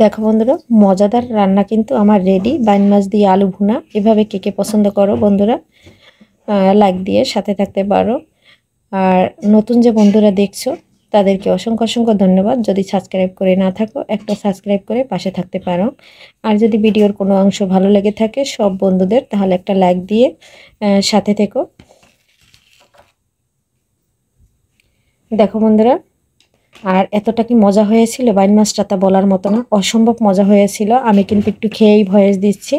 দেখো বন্ধুরা, মজাদার রান্না কিন্তু আমার রেডি। বাইন মাছ দিয়ে আলু ভুনা। এভাবে কে কে পছন্দ করো বন্ধুরা, লাইক দিয়ে সাথে থাকতে পারো। আর নতুন যে বন্ধুরা দেখছো তাদেরকে অসংখ্য অসংখ্য ধন্যবাদ। যদি সাবস্ক্রাইব করে না থাকো, একটা সাবস্ক্রাইব করে পাশে থাকতে পারো। আর যদি ভিডিওর কোনো অংশ ভালো লেগে থাকে সব বন্ধুদের, তাহলে একটা লাইক দিয়ে সাথে থেকো। দেখো বন্ধুরা, আর এতটা কি মজা হয়েছিল বাইন মাছটা, তা বলার মতো না, অসম্ভব মজা হয়েছিল। আমি কিন্তু একটু খেয়েই ভয়েস দিচ্ছি।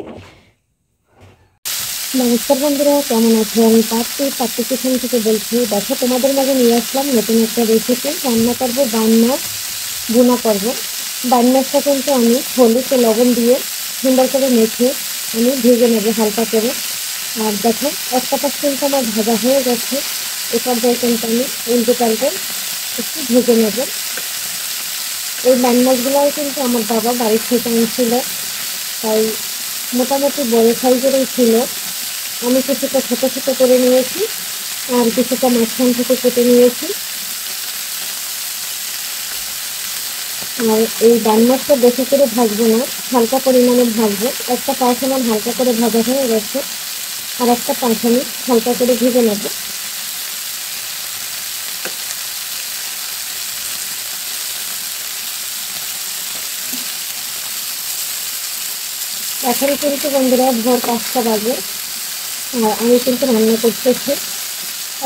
নমস্কার বন্ধুরা, কেমন আছো? আমি পাত্রী কিচেন থেকে বলছি। দেখো, তোমাদের মাঝে নিয়ে আসলাম নতুন একটা রেসিপি। রান্না করবো বাইন মাছ ভুনা করবো। বাইন মাছটা কিন্তু আমি হলুদ ও লবণ দিয়ে সুন্দর করে মেখে আমি ভেজে নেবো হালকা করে। আর দেখো, একটা পাশ কিন্তু আমার ভাজা হয়ে গেছে। এরপর দিয়ে কিন্তু আমি উল্টে পাল্টে একটু ভেজে নেবো। এই বাইন মাছগুলোও কিন্তু আমার বাবা বাড়ি থেকে আনছিল, তাই মোটামুটি বড় সাইজেরই ছিল। আমি কিছুটা ছোটো ছোটো করে নিয়েছি, আর কিছুটা মাঝখান থেকে কেটে নিয়েছি। আর এই ডাল মাছটা বেশি করে ভাজবো না, হালকা পরিমাণে ভাজবো। একটা পাশ আমার হালকা করে ভাজা হয়ে গেছে, আর একটা পাশ আমি হালকা করে ভেজে নেব। এখন কিন্তু বন্ধুরা ভোর 5টা বাজে, আর আমি কিন্তু রান্না করতেছি।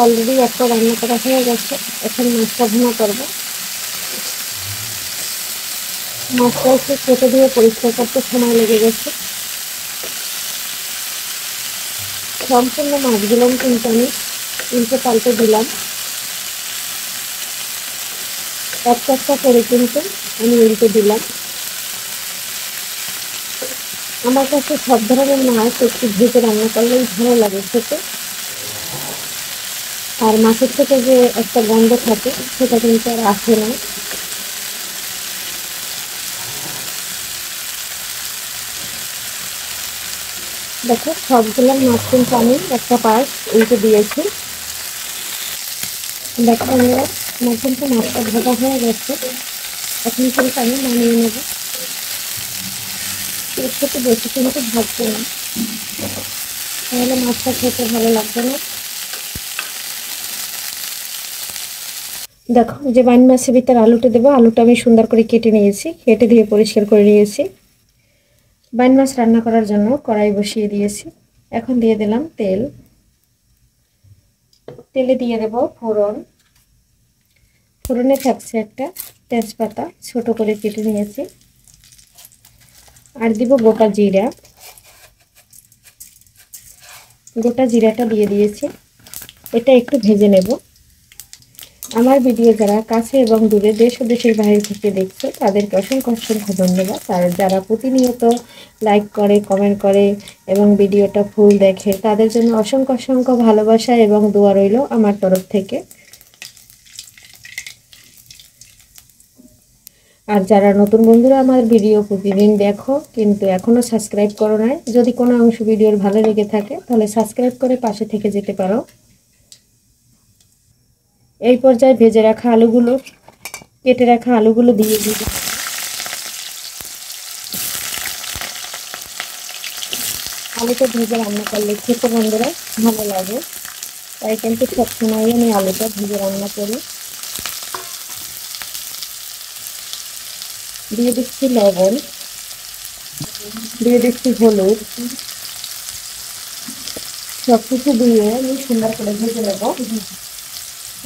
অলরেডি একটা রান্না করা হয়ে গেছে। এখন মাছটা ভুনা করবো। মাছটা একটু কেটে দিয়ে পরিষ্কার করতে সময় লেগে গেছে। সম্পূর্ণ মাছগুলো কিন্তু আমি উল্টে পাল্টে দিলাম। একটা একটা করে কিন্তু আমি উল্টে দিলাম। আমার কাছে সব ধরনের মাছ একটু ভেজে রান্না করলেই ভালো লাগে খেতে। আর মাছের থেকে যে একটা গন্ধ থাকে সেটা কিন্তু আর আসে না। দেখো, সবগুলো মাছ কিন্তু আমি একটা পাশ উল্টে দিয়েছি। দেখো আমরা, আমার কিন্তু মাছটা ভাজা হয়ে গেছে। এখন কিন্তু আমি নামিয়ে নেব। এর থেকে বেশি কিন্তু ভাজবো না, তাহলে মাছটা খেতে ভালো লাগবে না। দেখো, যে বাইন মাছের ভিতরে আলুটা দেবো, আলুটা আমি সুন্দর করে কেটে নিয়েছি, কেটে দিয়ে পরিষ্কার করে নিয়েছি। বাইন মাছ রান্না করার জন্য কড়াই বসিয়ে দিয়েছি। এখন দিয়ে দিলাম তেল। তেলে দিয়ে দেব ফোড়ন। ফোড়নে থাকছে একটা তেজপাতা, ছোট করে কেটে নিয়েছি। আর দিব গোটা জিরা। গোটা জিরাটা দিয়ে দিয়েছি। এটা একটু ভেজে নেব। আমার ভিডিও যারা কাছে এবং দূরে দেশ ও দেশের বাইরে থেকে দেখছে তাদেরকে অসংখ্য অসংখ্য ধন্যবাদ। আর যারা প্রতিনিয়ত লাইক করে, কমেন্ট করে এবং ভিডিওটা ফুল দেখে, তাদের জন্য অসংখ্য অসংখ্য ভালোবাসা এবং দোয়া রইল আমার তরফ থেকে। আর যারা নতুন বন্ধুরা আমার ভিডিও প্রতিদিন দেখো কিন্তু এখনও সাবস্ক্রাইব করো নাই, যদি কোনো অংশ ভিডিওর ভালো লেগে থাকে তাহলে সাবস্ক্রাইব করে পাশে থেকে যেতে পারো। এই পর্যায়ে ভেজে রাখা আলুগুলো, কেটে রাখা আলুগুলো দিয়ে দিই। আলুটা ভেজে রান্না করলে খেতে বন্ধুরা ভালো লাগে, তাই কিন্তু সবসময় আমি আলুটা ভেজে রান্না করি। দিয়ে দিচ্ছি লবণ, দিয়ে দিচ্ছি হলুদ। সব কিছু দিয়ে আমি সুন্দর করে ভেজে নেব।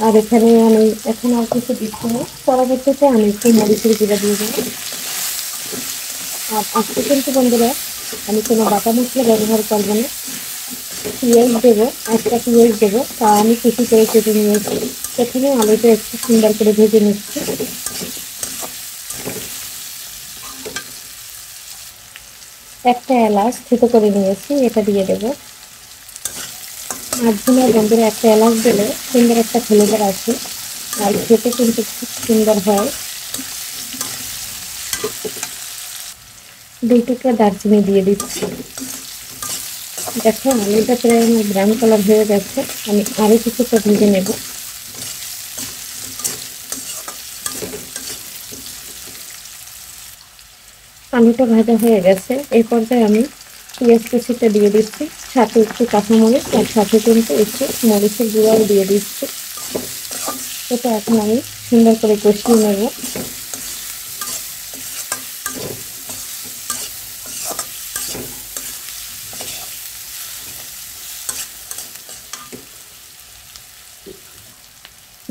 আর এখানে আমি এখন আর কিছু দিচ্ছি না, পরবর্তীতে আমি একটু মরিচের গুঁড়া দিয়ে দেবো। আর আজকে কিন্তু বন্ধুরা আমি কোনো বাটা মশলা ব্যবহার করবো না। পেঁয়াজ দেবো, একটা পেঁয়াজ দেবো, তা আমি কুচি করে কেটে নিয়েছি। এখানে আলুটা একটু সুন্দর করে ভেজে নিচ্ছি। একটা এলাচ থেতো করে নিয়েছি, এটা দিয়ে দেবো। আর ভুনা বন্ধুরা একটা এলাচ দিলে সুন্দর একটা ফ্লেভার আসে, আর খেতে কিন্তু খুব সুন্দর হয়। 2 টুকরা দারচিনি দিয়ে দিচ্ছি। দেখো, আলুটা প্রায় আমার ব্রাউন কালার হয়ে গেছে। আমি আরও কিছুটা ভেজে নেব। আলুটা ভাজা হয়ে গেছে। এই পর্যায়ে আমি পেঁয়াজ কুচিটা দিয়ে দিচ্ছি, সাথে একটু কাঁচামরিচ আর সাথে কিন্তু একটু মরিচের গুঁড়াও দিয়ে দিচ্ছি। এটা এখন আমি সুন্দর করে কষিয়ে নেব।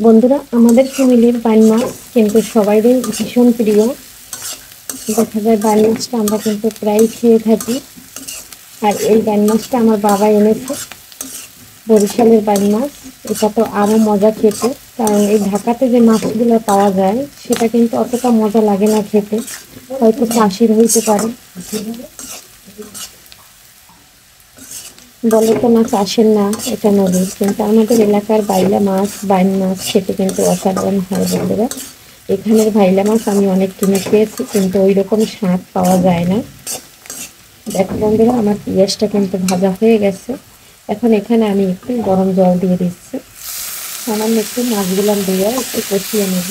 বন্ধুরা, আমাদের ফ্যামিলির বাইন মাছ কিন্তু সবাইরই ভীষণ প্রিয়। দেখা যায় বাইন মাছটা আমরা কিন্তু প্রায় খেয়ে থাকি। আর এই বাইন মাছটা আমার বাবা এনেছে, বরিশালের বাইন মাছ। এটা তো আরও মজা খেতে, কারণ এই ঢাকাতে যে মাছগুলো পাওয়া যায় সেটা কিন্তু অতটা মজা লাগে না খেতে, হয়তো চাষির হইতে পারে, বলে তো না চাষের না, এটা নদীর। কিন্তু আমাদের এলাকার বাইলা মাছ, বাইন মাছ খেতে কিন্তু অসাধারণ হয় বন্ধুরা। এখানের ভাইলা মাছ আমি অনেক কিনে খেয়েছি, কিন্তু ওই রকম স্বাদ পাওয়া যায় না। দেখো বন্ধুরা, আমার পেঁয়াজটা কিন্তু ভাজা হয়ে গেছে। এখন এখানে আমি একটু গরম জল দিয়ে দিচ্ছি, সামান্য একটু মাছগুলো দিয়ে একটু কষিয়ে নেব।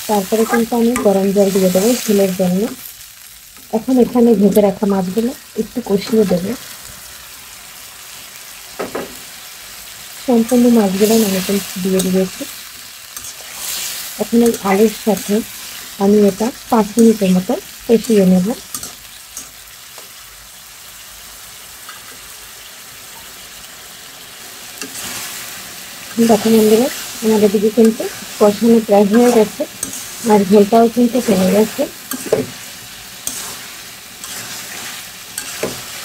তারপরে কিন্তু আমি গরম জল দিয়ে দেবো ঝোলের জন্য। এখন এখানে ভেজে রাখা মাছগুলো একটু কষিয়ে দেবো। সম্পূর্ণ মাছগুলো আমি কিন্তু দিয়ে দিয়েছি। এখন এই আলুর সাথে আমি এটা 5 মিনিটের মতো কষিয়ে নেব। দেখো বন্ধুরা, আমাদের দিকে কিন্তু কষানো প্রায় হয়ে গেছে, আর ঝোলটাও কিন্তু কমে গেছে।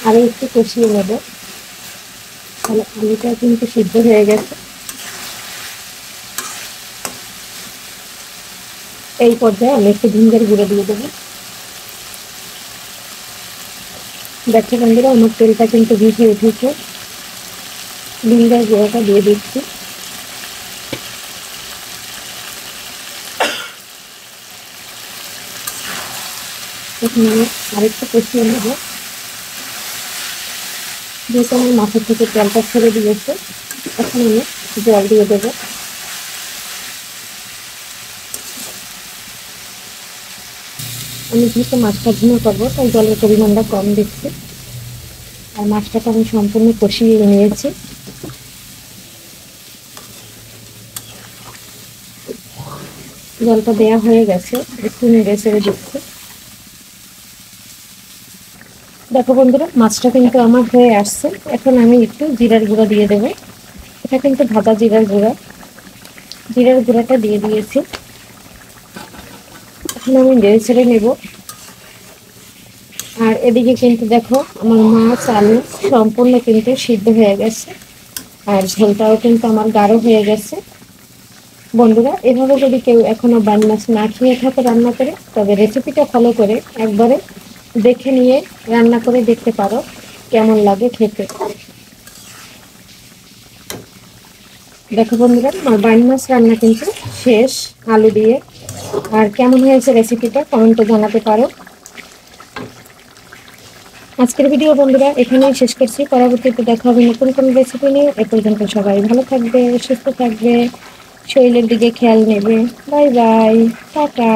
আরও একটু কষিয়ে নেব, তাহলে আলুটা কিন্তু সিদ্ধ হয়ে গেছে। এই পর্যায়ে আমি একটু ভিনেগার গুঁড়ো দিয়ে দেবো। দেখো বন্ধুরা, আমার তেলটা কিন্তু ভেসে উঠেছে। ভিনেগার গুঁড়োটা দিয়ে দিচ্ছি। এখন আমি আরেকটু কষিয়ে নেব। যেহেতু আমার মাথা থেকে তেলটা ছেড়ে দিয়েছে, এখন আমি জল দিয়ে দেবো। আমি যেহেতু মাছটা ভুনা করবো, তাই জলের পরিমাণটা কম দিচ্ছি। আর মাছটাকে আমি সম্পূর্ণ কষিয়ে নিয়েছি। জলটা দেওয়া হয়ে গেছে, একটু নেড়ে ছেড়ে দিচ্ছি। দেখো বন্ধুরা, মাছটা কিন্তু আমার হয়ে আসছে। এখন আমি একটু জিরার গুঁড়া দিয়ে দেবো। এটা কিন্তু ভাজা জিরার গুঁড়া, জিরার গুঁড়াটা দিয়ে দিয়েছি। এখন আমি নেড়ে ছেড়ে নেব। আর এদিকে কিন্তু দেখো, আমার মাছ আলু সম্পূর্ণ কিন্তু সিদ্ধ হয়ে গেছে, আর ঝোলটাও কিন্তু আমার গাঢ় হয়ে গেছে। বন্ধুরা, এভাবে যদি কেউ এখনো বাইন মাছ না খেয়ে থাকে রান্না করে, তবে রেসিপিটা ফলো করে একবারে দেখে নিয়ে রান্না করে দেখতে পারো কেমন লাগে খেতে। দেখো বন্ধুরা, আমার বাইন মাছ রান্না কিন্তু শেষ আলু দিয়ে। আর কেমন হয়েছে রেসিপিটা কমেন্টে জানাতে পারো। আজকের ভিডিও বন্ধুরা এখানেই শেষ করছি। পরবর্তীতে দেখা হবে নতুন কোনো রেসিপি নিয়ে। এ পর্যন্ত সবাই ভালো থাকবে, সুস্থ থাকবে, শরীরের দিকে খেয়াল নেবে। Bye bye, tata.